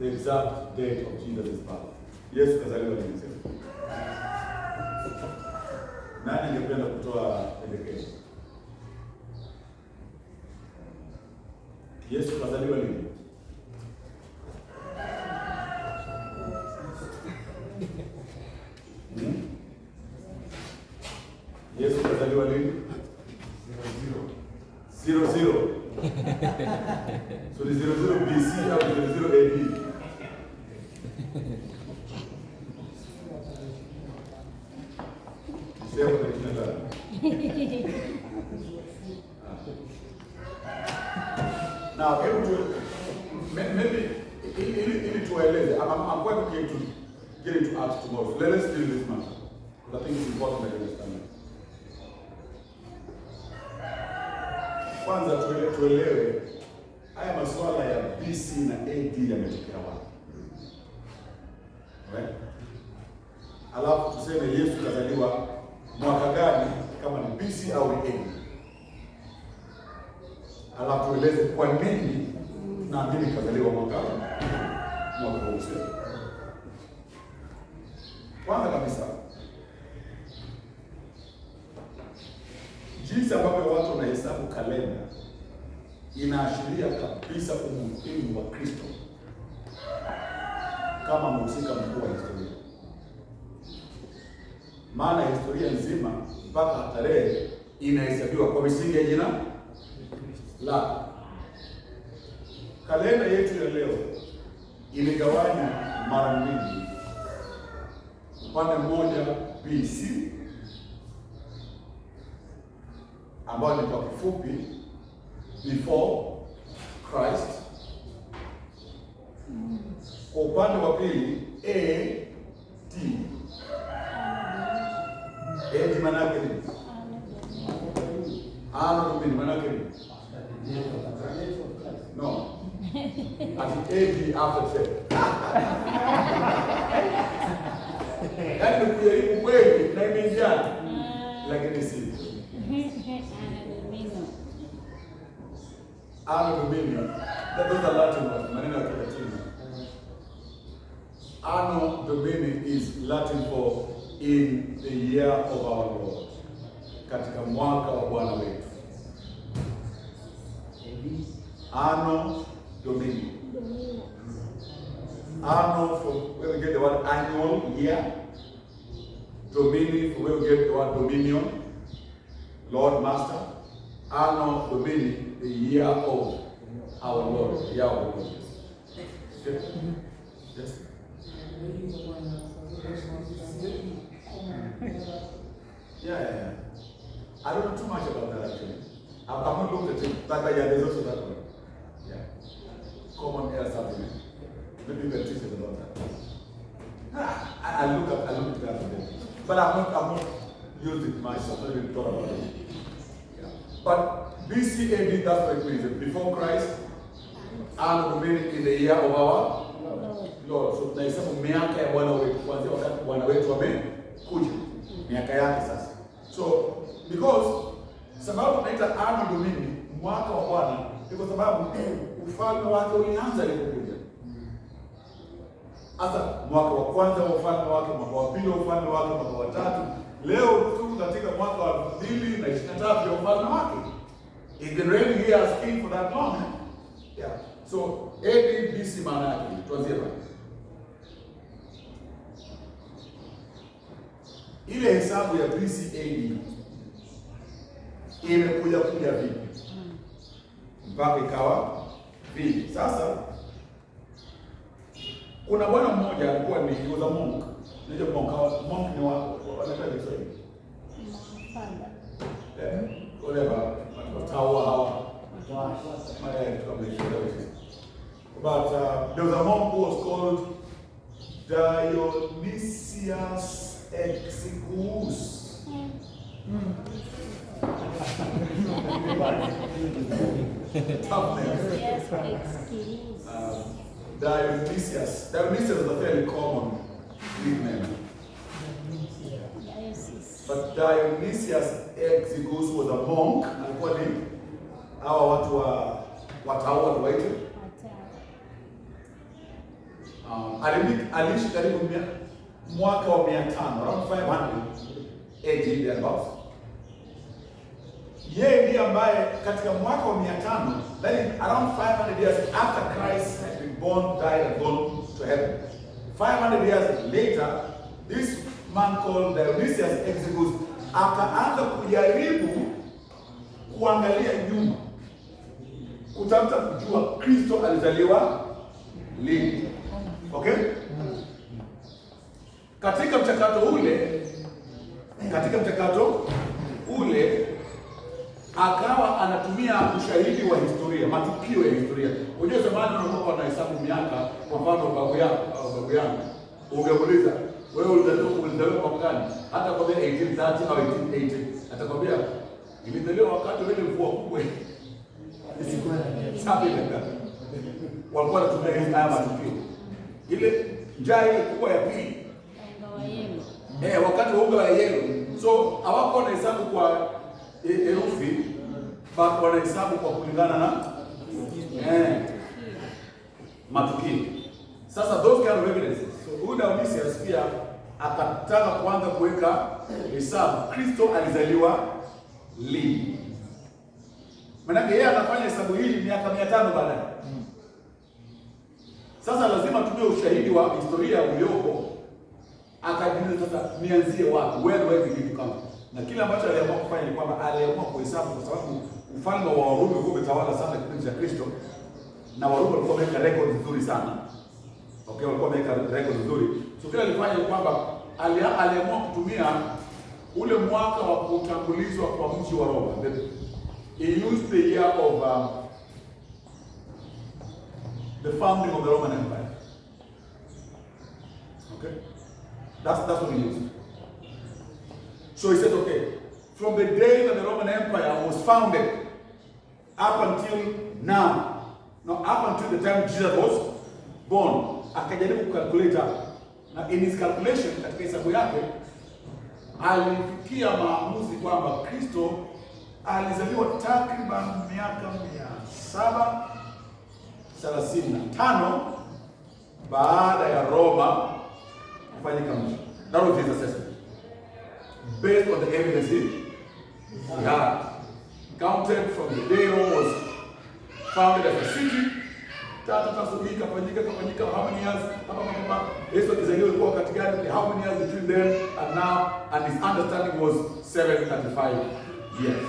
the exact date of Jesus' birth. Yesu kazaliwa lini? Nani angependa kutoa education? Yesu kazaliwa lini? Yesu kazaliwa lini? 00. So ni 00 BC au 00 AD? Sema kwa jina la. Now, maybe ili tueleze. I'm quite okay to get into Acts tomorrow. So let's deal with this matter, because I think it's important that you understand it. Kwanza tuelewe haya masuala ya BC na AD yametokea wapi. Right? Alafu tuseme Yesu kazaliwa mwaka gani, kama ni BC au ni AD. Alafu tueleze kwa nini tunaamini kazaliwa mwaka huu. Kwanza kabisa, jinsi ambavyo watu wanahesabu kalenda inaashiria kabisa umuhimu wa Kristo kama mhusika mkuu wa historia. Maana historia nzima mpaka tarehe inahesabiwa kwa misingi ya jina la. Kalenda yetu ya leo imegawanya mara mbili. Upande mmoja BC ambao ni kwa kifupi before Christ. Kwa upande wa pili AD. AD maana yake nini? Ano Domini maana yake nini? No. Ati AD after death. Yaani kujaribu kweli na imejana. Lakini si. Anno Domini. Those are Latin words. Maneno ya Kilatini. Anno Domini is Latin for in the year of our Lord. Katika mwaka wa Bwana wetu. Anno Domini. Anno, from where we get the word annual, year. Domini, from where we get the word dominion, Lord, Master. Anno Domini, the year of our Lord, the year of the Lord. Yes. Yes. Yeah. I don't know too much about that actually. I've not looked at it, but yeah, there's also that one. Yeah. Common air supplement. Maybe we can teach us about that. I look at that today. But I've not used it myself. I've not even thought about it. Yeah. But BC AD, that's what it means. Before Christ, Anno Domini in the year of our Lord. So tunasema miaka ya Bwana wetu, kuanzia wakati Bwana wetu amekuja. Miaka yake sasa. So because sababu tunaita Anno Domini, mwaka wa Bwana, ni kwa sababu ufalme wake ulianza alipokuja. Sasa mwaka wa kwanza wa ufalme wake, mwaka wa pili wa ufalme wake, mwaka wa tatu. Leo tuko katika mwaka wa 2023 ya ufalme wake. He's been reigning here as king for that long. Yeah. So AD BC maana yake tuanzie hapa. Ile hesabu ya BC AD imekuja vipi? Mpaka ikawa vipi? Sasa kuna bwana mmoja alikuwa ni monk. Ndio monk ni wanaitwa Kiswahili. Whatever. Watawa hawa. But there was a monk who was called Dionysius Exiguus. Tough name. Yes, excuse. Dionysius. Dionysius is a fairly common Greek name. But Dionysius Exiguus was a monk. Alikuwa ni hawa watu wa watawa waitwa. aliishi karibu mwaka wa 500, around 500 AD thereabouts. Yeye ndiye ambaye katika mwaka wa 500, that is around 500 years after Christ had been born, died and gone to heaven. 500 years later, this man called Dionysius Exiguus akaanza kujaribu kuangalia nyuma, kutafuta kujua Kristo alizaliwa lini. Okay? Katika mchakato ule akawa anatumia ushahidi wa historia, matukio ya historia. Unajua zamani wanakuwa wanahesabu miaka, kwa mfano babu yangu ungeuliza wewe ulizaliwa mwaka gani? Hata kwambia 1830 au 1880. Atakwambia nilizaliwa wakati ile mvua kubwa. Sabi like that. Walikuwa wanatumia haya matukio. Ile njaa ile kubwa ya pili. Wakati wa unga wa yelo. So hawako wanahesabu kwa herufi, but wanahesabu kwa kulingana na matukio. Sasa those kind of evidences. So huyu Dionysius pia akataka kuanza kuweka hesabu Kristo alizaliwa lini. Maana yeye anafanya hesabu hili miaka 500 baadaye. Sasa lazima tujue ushahidi wa historia uliopo. Akajiuliza sasa nianzie wapi? Where do I begin to come? Na kile ambacho aliamua kufanya ni kwamba aliamua kuhesabu, kwa sababu ufalme wa Warumi ulikuwa umetawala sana kipindi cha Kristo, na Warumi walikuwa wameweka record nzuri sana. Okay, walikuwa wameweka record nzuri. So kile alifanya ni kwamba aliamua kutumia ule mwaka wa kutangulizwa kwa mji wa Roma. He used the year of the founding of the Roman Empire. Okay? That's what he used. So he said, okay, from the day that the Roman Empire was founded up until now, up until the time Jesus was born, akajaribu kucalculate. Na in his calculation, katika hesabu yake, alifikia maamuzi kwamba Kristo alizaliwa takriban miaka 735 baada ya Roma kufanyika mji. That was his assessment, based on the evidence he had counted from the day Rome was founded as a city. Kafanyika how many years? Yesu alizaliwa ilikuwa wakati gani? How many years between then and now? And his understanding was 735 years.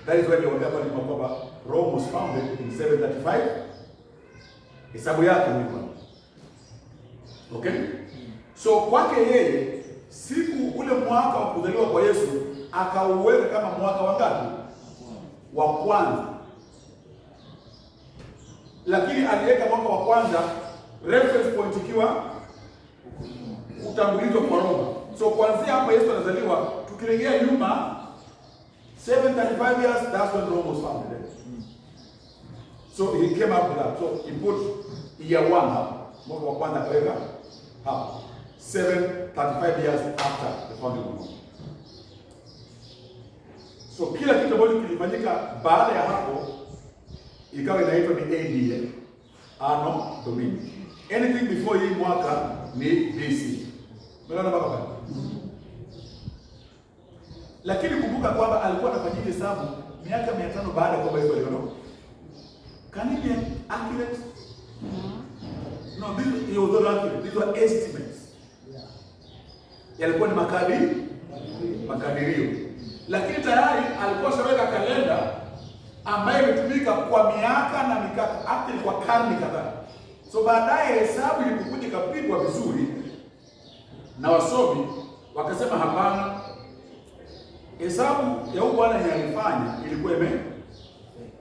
That is when Rome was founded in 735. Hesabu yake ni kwa. Okay? So kwake yeye siku ule mwaka wa kuzaliwa kwa Yesu akauweka kama mwaka wa ngapi? Wa kwanza. Lakini aliweka mwaka wa kwanza reference point ikiwa utambulizwa kwa Roma. So kuanzia hapa Yesu anazaliwa, tukirejea nyuma 735 years, that's when Rome was founded. So he came up with that. So he put year 1 hapa, mwaka wa kwanza akaweka hapa 735 years after the founding of Rome. So kila kitu ambacho kilifanyika baada ya hapo ikawa inaitwa ni AD, Anno Domini. Anything before hii mwaka ni BC. Unaona baba? Lakini kumbuka kwamba alikuwa anafanyia hesabu miaka 500 baada ya kwamba Yesu aliondoka. Can it be accurate? No, he was not accurate. These were estimates. Yalikuwa ni makadirio. Lakini tayari alikuwa shaweka kalenda ambayo imetumika kwa miaka na mikaka, actually kwa karne kadhaa. So baadaye hesabu ilikuja ikapigwa vizuri na wasomi wakasema hapana, hesabu ya huyu bwana alifanya ilikuwa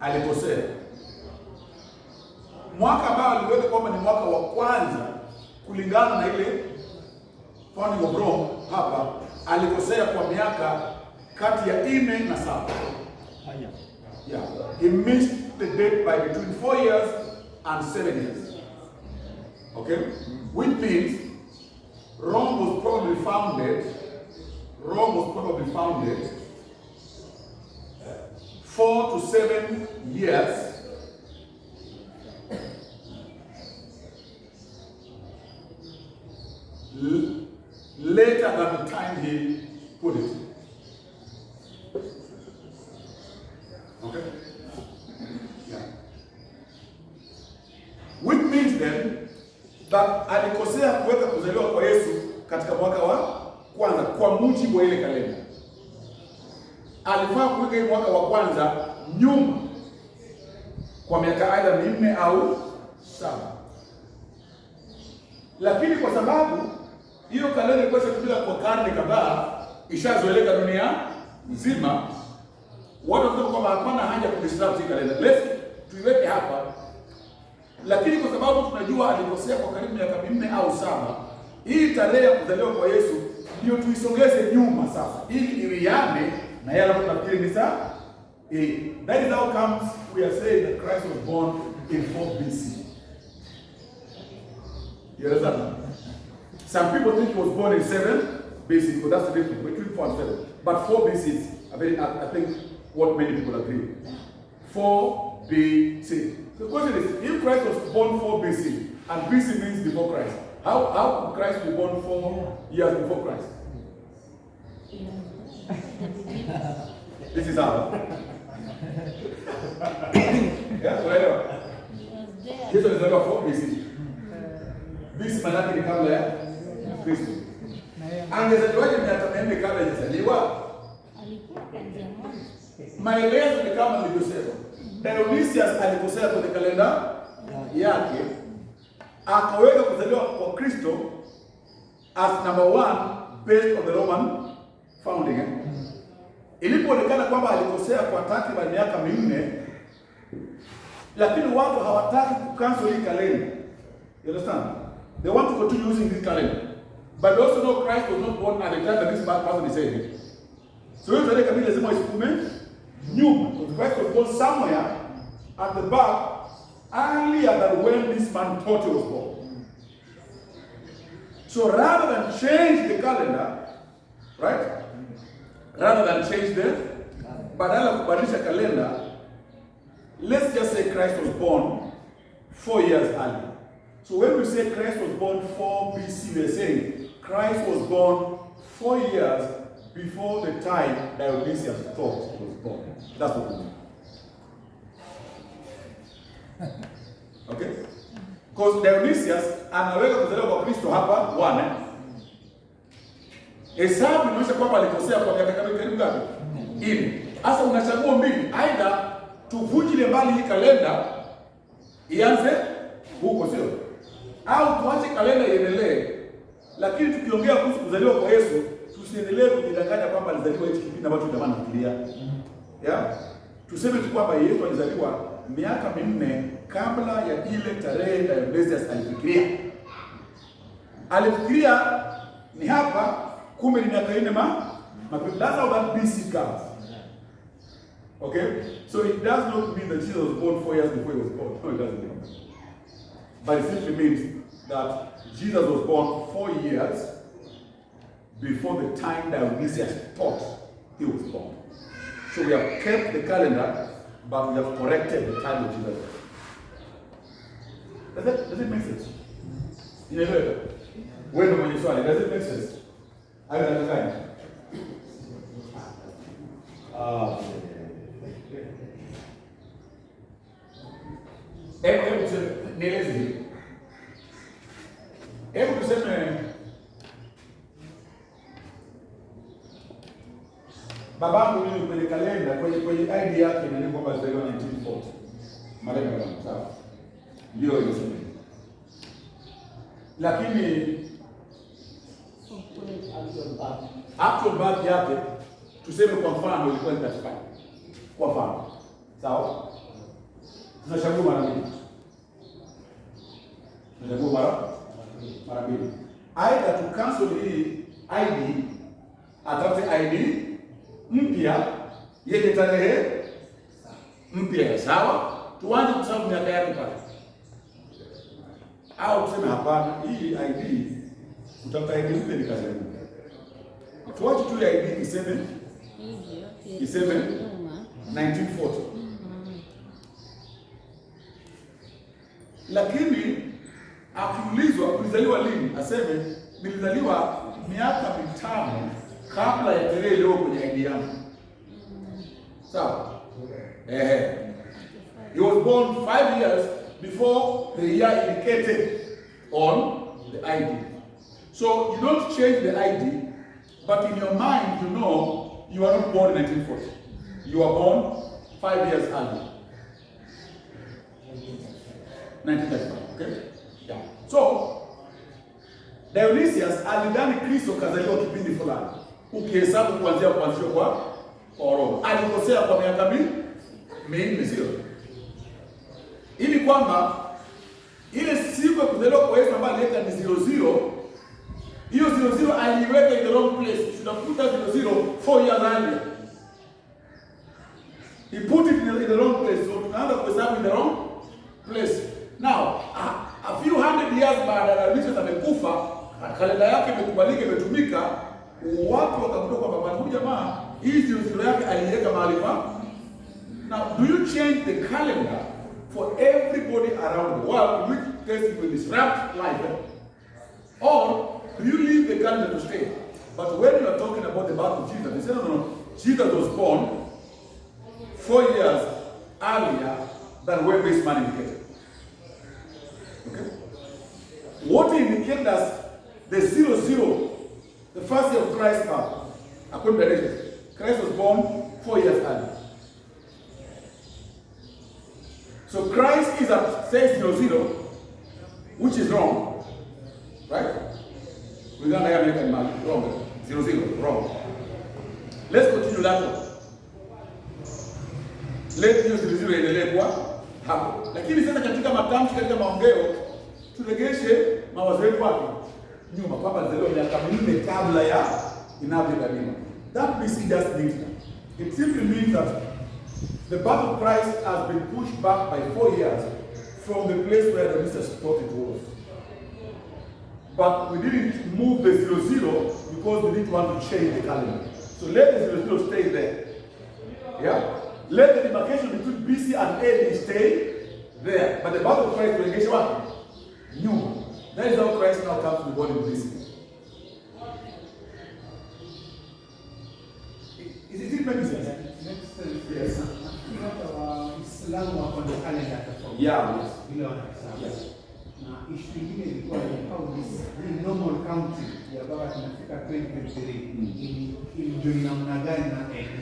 alikosea. Mwaka ambao aliweka kwamba ni mwaka wa kwanza kulingana na ile founding of Rome hapa, alikosea kwa miaka kati ya 4 na 7. Yeah, he missed the date by between 4 years and 7 years. Okay, which means Rome was probably founded 4 to 7 years Okay? Yeah. Which means then that alikosea kuweka kuzaliwa kwa Yesu katika mwaka wa kwanza kwa mujibu wa ile kalenda. Alifaa kuweka hii mwaka wa kwanza nyuma kwa miaka aidha 4 au 7. Lakini kwa sababu hiyo kalenda ilikuwa inatumika kwa karne kadhaa, ishazoeleka dunia nzima, watu wanasema kwamba hapana haja kudisrupt hii kalenda. Let's tuiweke hapa. Lakini kwa sababu tunajua alikosea kwa karibu miaka 4 au 7, hii tarehe ya kuzaliwa kwa Yesu ndio tuisongeze nyuma sasa, ili iwiane na yale ambayo tunafikiri ni sawa. That is how comes we are saying that Christ was born in 4 BC. You understand? Some people think he was born in 7 BC, because that's the difference between 4 and 7. But 4 BC is, I think, what many people agree. 4 BC. The question is, if Christ was born 4 BC, and BC means before Christ, how could Christ be born 4 years before Christ? This is how. Yeah, whatever. This is the 4 BC. BC manake ni kabla ya Kristo. Angezaliwaje miaka 400 kabla hajazaliwa? Alikuwa kaanzia mwanzo. Maelezo ni kama nilivyosema. Dionysius alikosea kwenye kalenda yake, akaweka kuzaliwa kwa Kristo as number 1 based on the Roman founding. Ilipoonekana kwamba alikosea kwa takriban miaka 4, lakini watu hawataki kucancel hii kalenda. You understand? They want to continue using this calendar. But they also know Christ was not born at the time that this bad person is saying. So hiyo tarehe kamili lazima isikume nyuma. Because Christ was born somewhere at the back earlier than when this man thought he was born. So rather than change the calendar, right? Rather than change badala ya kubadilisha kalenda, let's just say Christ was born 4 years earlier. So when we say Christ was born 4 BC, we're saying Christ was born 4 years before the time Dionysius thought he was born. That's what we mean. Okay? Because Dionysius anaweka kuzaliwa kwa Kristo hapa 1. Hesabu inaonyesha kwamba alikosea kwa miaka karibu ngapi? 4. Sasa unachagua mbili, aidha tuvunjile mbali hii kalenda ianze huko, sio? Au tuache kalenda iendelee, lakini tukiongea kuhusu kuzaliwa kwa Yesu, tusiendelee kujidanganya kwamba alizaliwa hichi kipindi ambacho jamaa anafikiria. Yeah? Tuseme tu kwamba Yesu alizaliwa miaka 4 kabla ya ile tarehe Dionysius alifikiria. Alifikiria ni hapa, kumbe ni miaka 4 that's how that BC comes. Okay? So it does not mean that Jesus was born 4 years before he was born. No, it doesn't mean that. But it simply means that Jesus was born 4 years before the time Dionysius thought he was born. So we have kept the calendar, but we have corrected the time of Jesus. Does it make sense? Inaeleweka? Wewe ndio mwenye swali, does it make sense? I don't understand. Hebu tuseme babangu mimi kwenye kalenda, kwenye ID yake imeandikwa kwamba alizaliwa 1940. Malengo yangu sawa. Ndio inasema. Lakini actual birth yake tuseme kwa mfano ilikuwa ni 35. Kwa mfano. Sawa? Tunachagua mara mbili. Mara mbili. Aidha tu cancel hii ID, atafute ID mpya yenye tarehe mpya, sawa? Tuanze kusabu miaka yake pale. Au tuseme hapana, hii ID utafuta ID mpya ni kazi yangu. Tuache tu ID iseme 1940. Lakini akiulizwa ulizaliwa lini, aseme nilizaliwa miaka 5 kabla ya tarehe leo kwenye ID yangu. Sawa? He was born 5 years before the year indicated on the ID. So you don't change the ID, but in your mind you know you are not born in 1940. You are born 5 years early. 1935, okay? Yeah. So Dionysius alidhani Kristo kazaliwa kipindi fulani. Ukihesabu kuanzia kuanzishwa kwa Roma. Alikosea kwa miaka minne, sio? Ili kwamba ile siku ya kuzaliwa kwa Yesu ambayo aliweka ni 00, hiyo 00 aliweka in the wrong place. You should have put that 00 4 years earlier. He put it in the wrong place, so tunaanza kuhesabu in the wrong place. Now, a few hundred years baada ya Dionysius amekufa, kalenda yake imekubalika, imetumika, watu wakakuta kwamba bwana huyu jamaa hii 00 yake aliweka mahali pa. Now, do you change the calendar for everybody around the world, in which case it will disrupt life? Or do you leave the calendar to stay? But when you are talking about the birth of Jesus, they say, no, Jesus was born 4 years earlier than when this man indicated. Okay? What indicated us the 00, the first year of Christ's birth, according to tradition, Christ was born 4 years earlier. So Christ is at, says 00, which is wrong, right? We're going to make a mark, wrong, 00, wrong. Let's continue that one. Let hiyo 00 iendelee kwa hapo. Lakini sasa katika matamshi, katika maongeo, turegeshe mawazo yetu wapi? Nyuma, kwamba alizaliwa miaka 4 kabla ya inavyodhaniwa. That BC just means that. It simply means that the birth of Christ has been pushed back by 4 years from the place where the ministers thought it was. But we didn't move the 00 because we didn't want to change the calendar. So let the 00 stay there. Yeah? Let the demarcation between BC and AD stay there. But the birth of Christ will engage what? New. That is how Christ now comes to be born in BC. Is it making sense? Makes sense. Yes. Islam wako na calendar tofauti. Yeah, yes. Vile wanahesabu. Yes. Na issue nyingine ilikuwa ni how this normal counting ya baba tunafika 2023 ili namna gani na AD.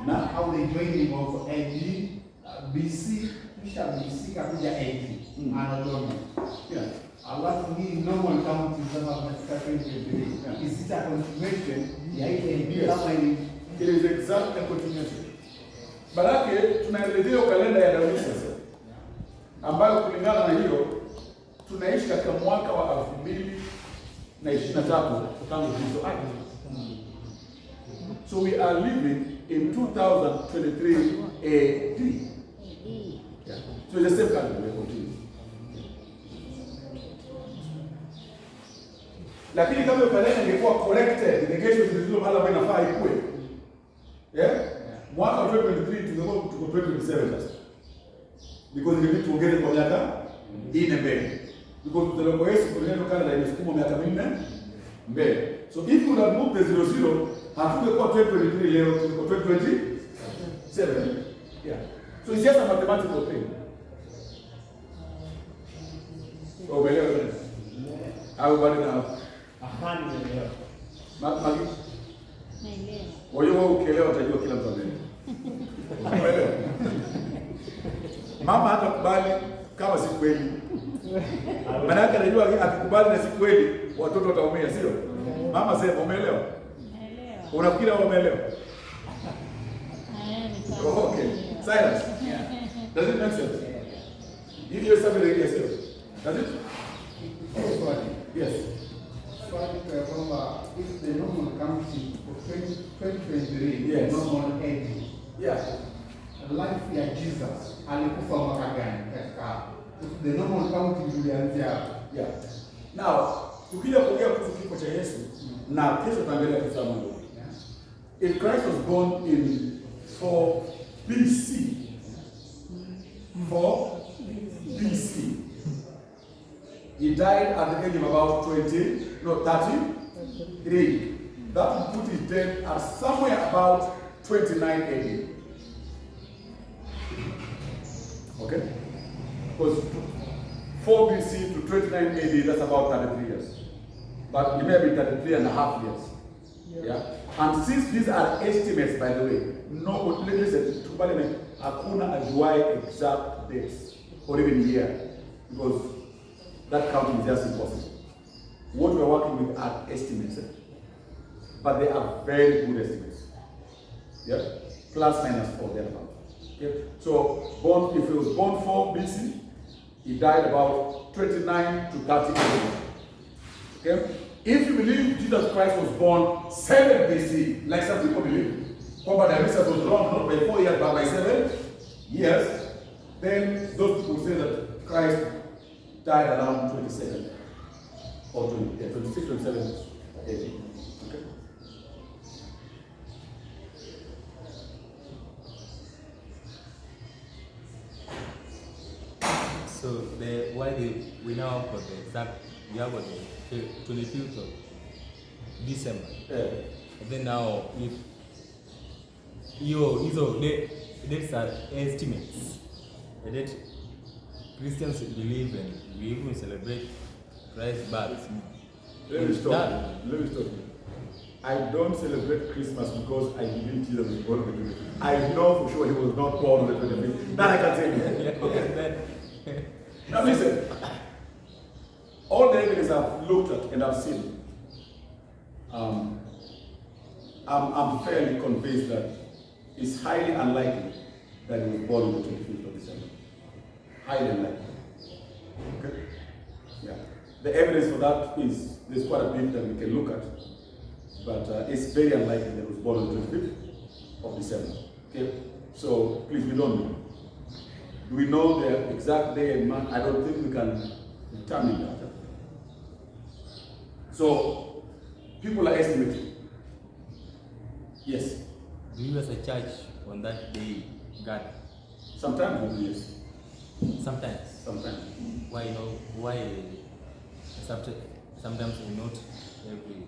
Na how the joining of AD, BC, kisha BC kakuja AD. Anadoma. Yeah. Alafu hii normal counting kama tunafika 2023 is it a continuation ya ile AD kama ili It is exactly a continuation. Barake tunaelezea kalenda ya Dionysius ambayo kulingana na hiyo tunaishi katika mwaka wa 2023 tangu Kristo aje. So we are living in 2023 AD. Yeah. So it's the same calendar we continue. Lakini kama kalenda ingekuwa corrected, negation zilizo mahali ambapo inafaa ikue. Yeah? Mwaka wa 2023 tungekuwa tuko 2027 sasa. Because ingebidi tuongeze kwa miaka 4 mbele. Because tutaloko Yesu kulingana na kalenda imesukuma miaka 4 mbele. So if you would move the 00, hatungekuwa 2023 leo, tungekuwa 2027. Yeah. So it's just a mathematical thing. So umeelewa nini? Au bado na Naelewa. Kwa hiyo wewe ukielewa utajua kila mtu anaelewa. Umeelewa? Mama hatakubali kama si kweli. Maana yake anajua akikubali na si kweli watoto wataumia, sio? Mama sema umeelewa? Naelewa. Unafikiri wao wameelewa? Okay. Silence. Yeah. Does it make sense? You hear something like this? Does it? Yes. swali kwamba if the normal counting for 2023 Yes. normal age, Yeah. life ya Jesus alikufa mwaka gani katika if the normal counting ilianzia hapo? Yeah. Now, tukija kuongea kuhusu kifo cha Yesu na kesho tutaangalia kisa Mungu. If Christ was born in 4 BC, 4 BC, he died at the age of about 33. That would put his death at somewhere about 29 AD. Because 4 BC to 29 AD, that's about 33 years. But it may be 33 and a half years. Yeah. And since these are estimates, by the way, no, listen, hakuna ajuai exact dates or even year, because that counting is just impossible. What we're working with are estimates, but they are very good estimates. Yeah, plus minus 4 thereabout. Okay, so if he was born 4 BC, he died about 29 to 30 AD. Okay, if you believe Jesus Christ was born 7 BC, like some people believe, but the research was wrong, not by 4 years, but by 7 years, then those people say that Christ died around 27 or 26, 27 AD. Okay. So we now have got the exact, we have got the 25th of December. Yeah. And then now, if dates are estimates, the date Christians believe and we even celebrate Christ's birth. Let me stop you. I don't celebrate Christmas because I believe Jesus was born on the 25th. I know for sure he was not born on the 25th. That I can tell you. Okay? Now listen, all the evidence I've looked at and I've seen, I'm fairly convinced that it's highly unlikely that he was born on the 25th of December. Highly unlikely. Okay? Yeah. The evidence for that is, there's quite a bit that we can look at, but it's very unlikely that he was born on the 25th of December. Okay? So please, we don't know. Do we know the exact day and month? I don't think we can determine that. So, people are estimating. Yes. Do you as a church on that day gather? Sometimes we do, yes. Sometimes. Sometimes. Why sometimes we not every.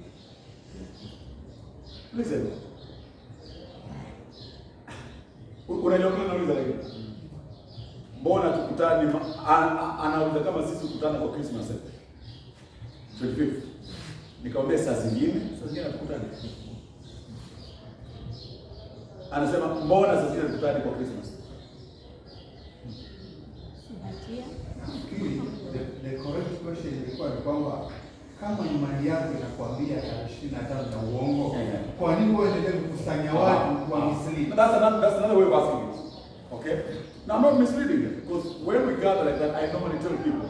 Listen. Unajua nauliza lakini. Mbona tukutane anauliza kama sisi tukutana kwa Christmas 25th. Nikamwambia saa zingine tukutane. Anasema mbona saa zingine tukutane kwa Christmas? The correct question ilikuwa ni kwamba kama imani yako inakwambia tarehe 25 na uongo, kwa nini wewe endelee kukusanya watu kwa mislead? That's another way of asking it. Okay? Now I'm not misleading it, because when we gather like that, I normally tell people,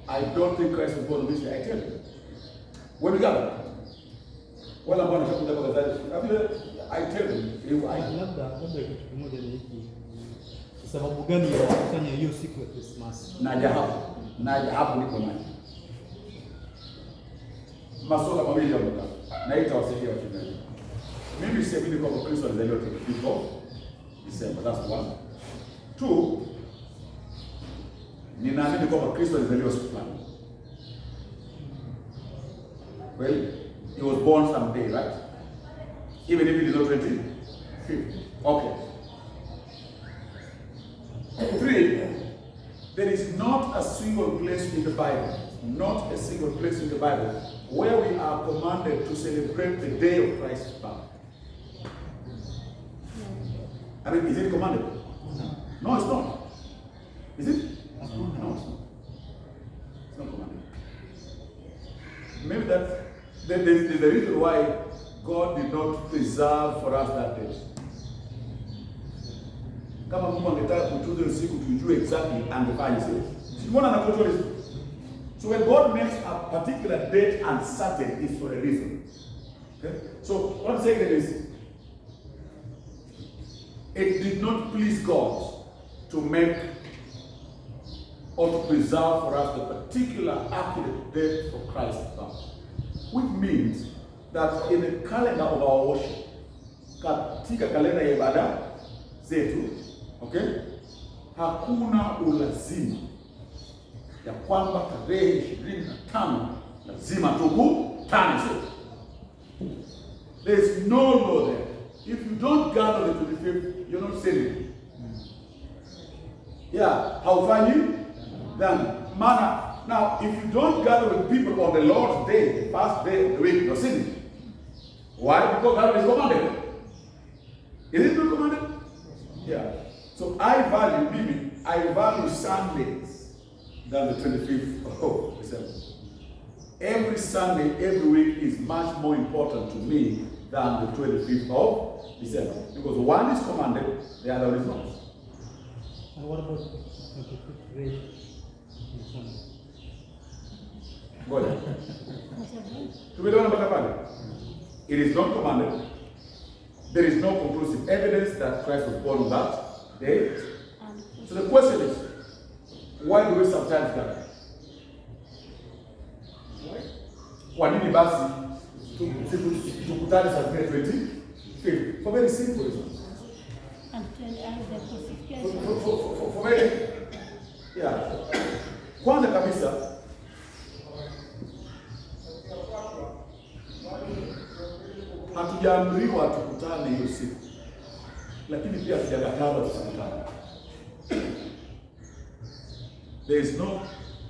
I don't think Christ was born on this day. I tell you. When we gather, well, I'm going to talk about that. I tell them, labda kitu kimoja ni hiki. Sababu gani ya kufanya hiyo siku ya Christmas? Naja hapo niko naye. Masuala mawili hapo na itawasaidia wachungaji. Mimi siamini kwamba Kristo alizaliwa before December. That's one. Two, ninaamini kwamba Kristo alizaliwa siku fulani. Well, he was born someday, right? Even if it is not 25th. Okay. 3, there is not a single place in the Bible, not a single place in the Bible, where we are commanded to celebrate the day of Christ's birth. I mean, is it commanded? No, it's not. Is it? No, it's not. It's not commanded. Maybe there's a reason why God did not preserve for us that day. Kama Mungu angetaka kutuza usiku tujue exactly angefanya sio. Simona na control it. So when God makes a particular date uncertain, it's for a reason. Okay? So what I'm saying is, it did not please God to make or to preserve for us the particular accurate date for Christ's birth. Which means that in the calendar of our worship, katika kalenda ya ibada zetu, okay, hakuna ulazima ya kwamba tarehe 25 lazima tukutane. There is no law there. If you don't gather the 25th, you're not sinning. Yeah, haufanyi Then, now, if you don't gather with people on the Lord's day, the first day of the week, you're sinning. Why? Because God is commanded. Is it not commanded? Yeah. So I value Sundays than the 25th of December. Every Sunday, every week is much more important to me than the 25th of December. Because one is commanded, the other is not. And what about 25th grade on Sunday? Go ahead. It is not commanded. There is no conclusive evidence that Christ was born on that day. So the question is, why do we sometimes gather? Kwa nini basi tukutane saa 25? For very simple reasons. For very, yeah. Kwanza kabisa, hatujaamriwa tukutane hiyo siku, lakini pia hatujakatazwa tusikutane. There is no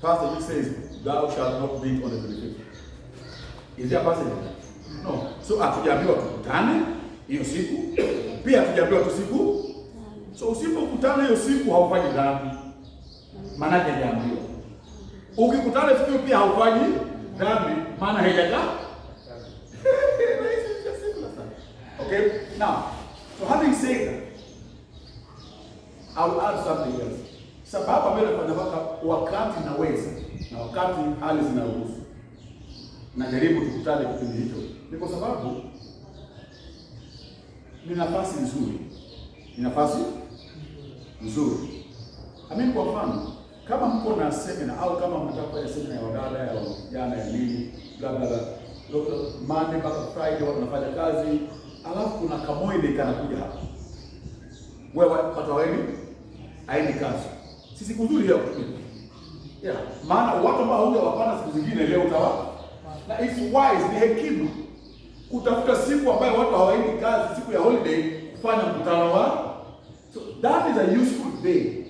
passage which says, thou shalt not meet on the 25th. Is there a passage? No. So hatujaambiwa tukutane hiyo siku, pia hatujaambiwa tusiku. So usipokutana hiyo siku haufanyi dhambi. Maana yake hajaambiwa. Ukikutana siku pia haufanyi dhambi, maana haijakaa. Okay? Now, so having said that, I'll add something else. Sababu ambayo nafanya wakati naweza na wakati hali zinaruhusu, najaribu tukutane kipindi hicho, ni kwa sababu ni nafasi nzuri. Ni nafasi nzuri. Kwa mfano, kama mko na seminar au kama mnataka kufanya seminar ya wadada ya vijana ya nini, bla bla bla, Monday mpaka Friday watu wanafanya kazi, alafu kuna kamoile kanakuja hapa. Wewe watu haendi kazi. Sisi kuzuri leo kutumia. Yeah, maana watu ambao hujawapana siku zingine leo utawa. Na it's wise, ni hekima kutafuta siku ambayo watu hawaendi kazi, siku ya holiday, kufanya mkutano wa. So that is a useful day.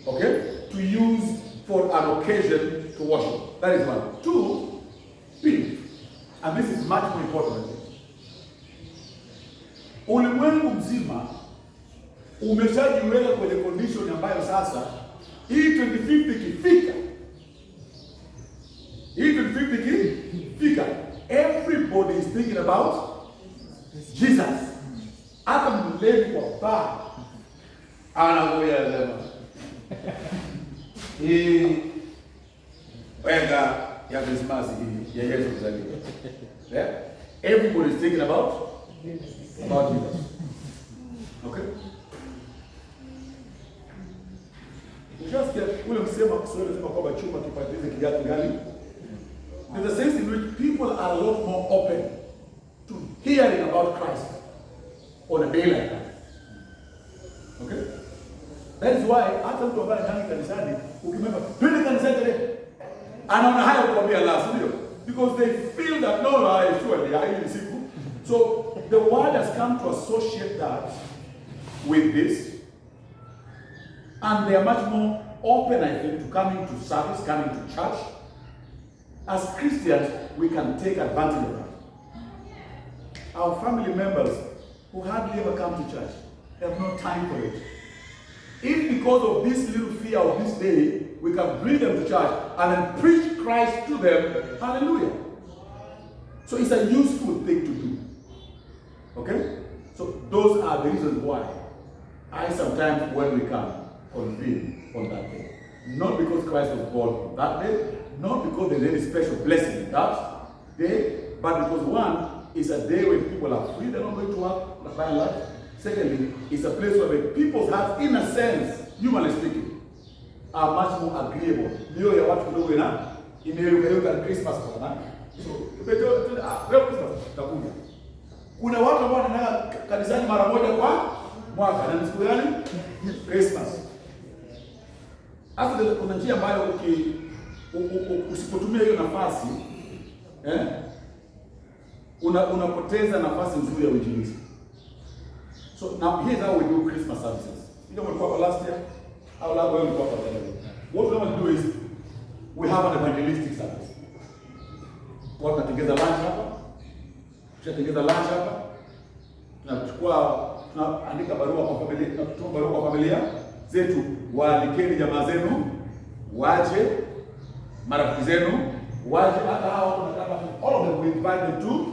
Okay? To use for an occasion to worship. That is one. Two, P. And this is much more important. Ulimwengu mzima umeshajiweka kwenye condition ambayo sasa hii 25th ikifika, everybody is thinking about Jesus. Hata mlevi kwa bar anagoya lema hii wenda ya Christmas hii ya Yesu kuzaliwa. Yeah? Everybody is thinking about Jesus. Okay? Ukisikia ule msemo Kiswahili unasema kwamba chuma kipatize kiatu gani? There's a sense in which people are a lot more open to hearing about Christ on a day like that. Okay? That is why hata mtu ambaye ndani kanisani ukimwambia twende kanisani leo anaona haya kuambia la, sio? Because they feel that no, surely I siku. So the world has come to associate that with this, and they are much more open, I think, to coming to service, coming to church. As Christians, we can take advantage of that. Our family members who hardly ever come to church, they have no time for it. If because of this little fear of this day, we can bring them to church and then preach Christ to them, hallelujah. So it's a useful thing to do. Okay? So those are the reasons why I sometimes, when we come, convene on that day. Not because Christ was born on that day, not because there's any special blessing in that day, but because one, it's a day when people are free, they're not going to work by and large. Secondly, it's a place where the people's hearts, in a sense, humanly speaking, are much more agreeable. Mio ya watu kidogo imeyuka Christmas kwa na. So, leo Christmas takuja. Kuna watu ambao wanaenda kanisani mara moja kwa mwaka, na ni siku gani? Christmas. Hata kuna njia ambayo usipotumia hiyo nafasi, unapoteza nafasi nzuri ya uinjilisti. So now here's how we do Christmas services. You know what we last year? How long we what we want to do is we have an evangelistic service. Kwa tunatengeza lunch hapa. Tunatengeza lunch hapa. Tunaandika barua kwa familia, tunatuma barua kwa familia zetu, waalikeni jamaa zenu waje, marafiki zenu waje, hata hao watu wanataka, all of them we invite them to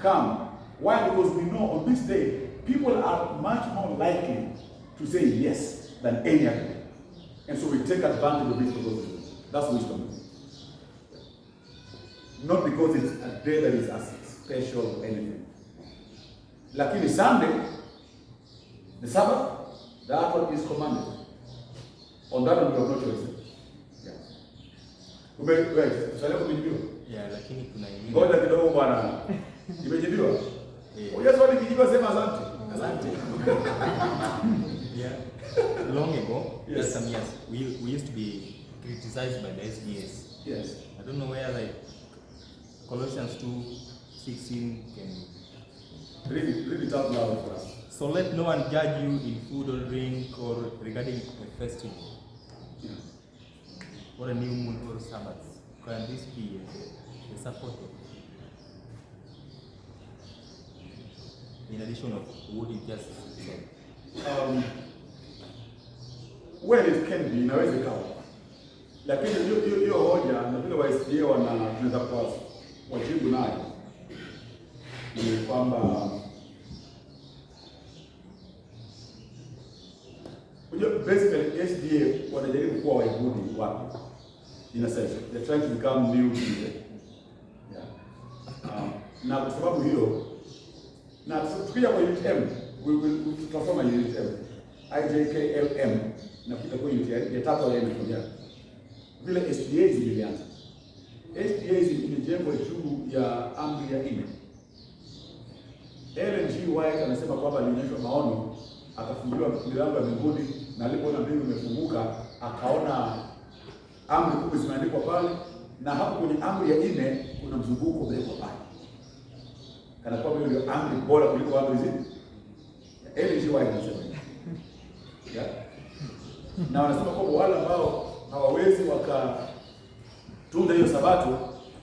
come. Why? Because we know on this day people are much more likely to say yes than any other day. And so we take advantage of it for those reasons. That's wisdom. Not because it's a day that is as special or anything. Lakini Sunday, the Sabbath, that one is commanded. On that one we have no choice. Yeah. Umejibiwa? Yeah, lakini kuna ingine. Ngoja kidogo bwana. Imejibiwa? Unajua swali kijibiwa sema asante. Asante. Yeah. Long ago, Yes. some years, we used to be criticized by the SDAs. Yes. I don't know where like Colossians 2:16 can. Read it out loud for us. So let no one judge you in food or drink or regarding a festival, Yeah. or a new moon or Sabbath. Can this be a support of, in addition of what you just said? Well, it can be, inaweza ikawa. Lakini hiyo hoja na vile waisikia tunaweza kwa wajibu nayo ni kwamba basically SDA wanajaribu kuwa Wayahudi wapi? In a sense, they're trying to become new Jews. Yeah. Na kwa sababu hiyo, na tukija kwa unit M, tutasoma unit M, IJKLM, na kita kwa unit ya tatu ya imekuja. Vile SDA zilianza. SDA zilijengwa juu ya amri ya 4. Ellen G. White anasema kwamba alionyeshwa maono, akafunguliwa milango ya mbinguni, na alipoona mbingu imefunguka, akaona amri 10 zimeandikwa pale, na hapo kwenye amri ya 4 kuna mzunguko umewekwa pale. Kana kwamba hiyo ndio amri bora kuliko amri zingine. Ellen G. White anasema. Yeah. Na wanasema kwamba wale ambao hawawezi wakatunza hiyo sabato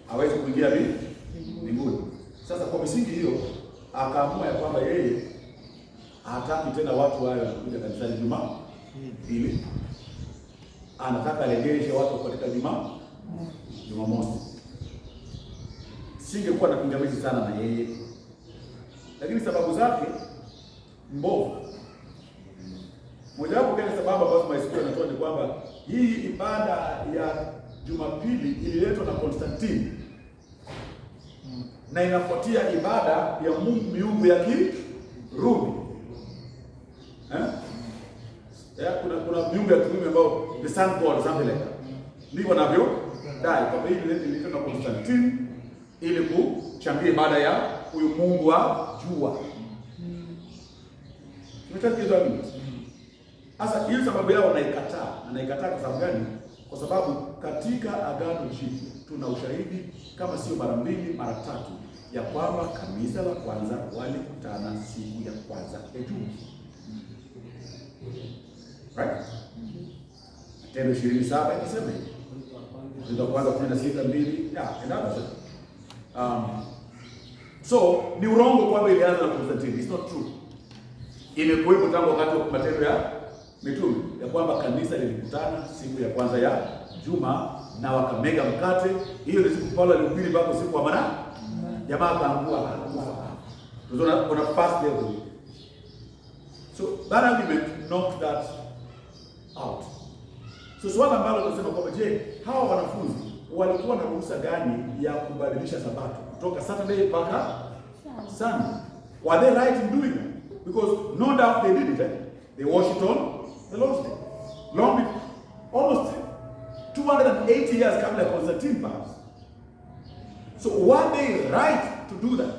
hawezi kuingia mbinguni. Sasa kwa misingi hiyo akaamua ya kwamba yeye hataki tena watu wao wanakuja kanisani Jumapili. Anataka alegeshe watu katika Jumamosi. Singekuwa na pingamizi sana na yeye. Lakini sababu zake mbovu. Mojawapo kile sababu ambazo maisikia yanatoa ni kwamba hii ibada ya Jumapili ililetwa na Konstantini. Na inafuatia ibada ya miungu ya Kirumi. Kuna miungu ya Kirumi ambao the sun god something like that. Ndivyo navyo dai kwamba hii ililetwa na Konstantini ili kuchangia ibada ya huyu mungu wa jua. Tumetajwa hizo. Sasa hiyo sababu yao naikataa kwa sababu gani? Kwa sababu katika Agano Jipya tuna ushahidi kama sio mara 2 mara 3 ya kwamba kanisa la kwanza walikutana siku ya kwanza ya juma. Right? Matendo 27 inasema hivi. Ndio kwanza 16:2. Yeah, another. So ni urongo kwamba ilianza na Konstantini. It's not true. Imekuwepo tangu wakati wa Matendo ya Mitume ya kwamba kanisa lilikutana siku ya kwanza ya juma na wakamega mkate. Hiyo ndio siku Paulo alihubiri mpaka siku ya manane. Jamaa akaangua. Tunaona on a fast day of the week. So that argument knocked that out. So swali ambalo tunasema kwamba je, hawa wanafunzi walikuwa na ruhusa gani ya kubadilisha sabato kutoka Saturday mpaka Sunday? Were they right in doing it? Because no doubt they did it. They worshiped on the Lord's Day. Long before, almost 280 years kabla ya Constantine perhaps. So were they right to do that?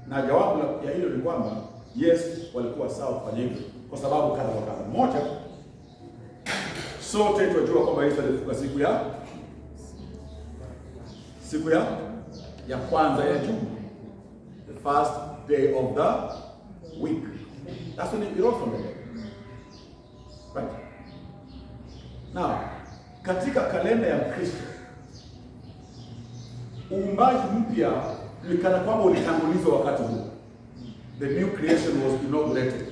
Na jawabu ya hilo ni kwamba yes, walikuwa sawa kufanya hivyo kwa sababu kadha wa kadha. Moja, sote tunajua kwamba Yesu alifufuka siku ya kwanza ya juma. The first day of the week. That's when he rose from the dead. Right? Now, katika kalenda ya Kristo, uumbaji mpya ni kana kwamba ulitangulizwa wakati huo. The new creation was inaugurated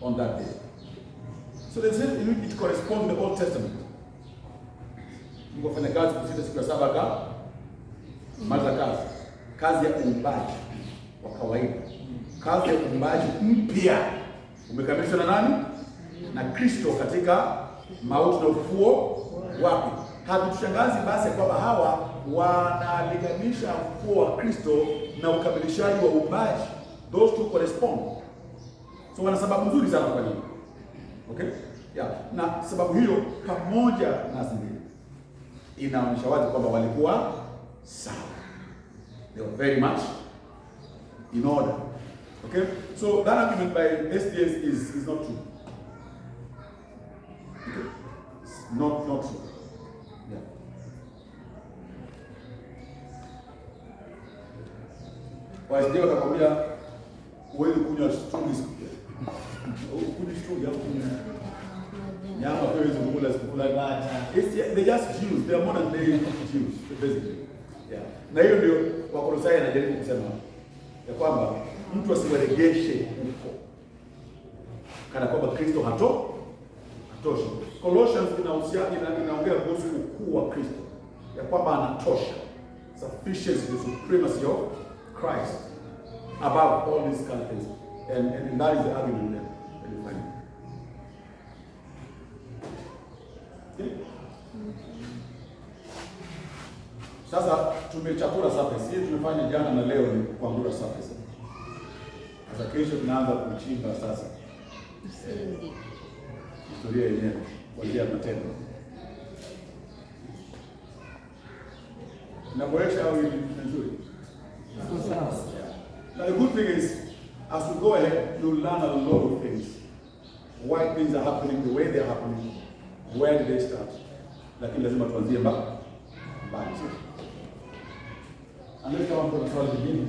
on that day. So they said it corresponds to the Old Testament. Mungu afanya kazi kusita siku ya saba maliza kazi. Kazi ya uumbaji wa kawaida. Kazi ya uumbaji mpya umekamilishwa na nani? Na Kristo katika mauti na ufufuo wake. Hatutushangazi basi kwamba hawa wanalinganisha ufufuo wa Kristo na ukamilishaji wa uumbaji. Those two correspond. So wana sababu nzuri sana kwa nini. Okay? Yeah. Na sababu hiyo pamoja na zingine inaonyesha wazi kwamba walikuwa sawa. They were very much in order. Okay? So that argument by SDS is not true. Okay? It's not true. Yeah. Waisdio watakwambia huwezi kunywa strungi siku ya. Ukunywa strungi hapo kunywa. Nyama pia hizo kukula siku fulani. They just Jews. They are modern day Jews basically. Yeah. Na hiyo ndio Wakolosai anajaribu kusema ya kwamba mtu asiwaregeshe huko kana kwamba Kristo hatoshi. Colossians inaongea kuhusu ukuu wa Kristo, ya kwamba anatosha. Sufficiency, the supremacy of Christ above all these kind of things. And that is the argument that you find. Okay? Sasa tumechakula surface. Hii tumefanya jana na leo ni kuangura surface. Sasa kesho tunaanza kuchimba sasa historia yenyewe kwa njia ya matendo. Naboresha au ni nzuri? Now the good thing is, as we go ahead, you'll learn a lot of things. Why things are happening, the way they are happening, where did they start. Lakini lazima tuanzie mbali. Unless kama kuna swali lingine.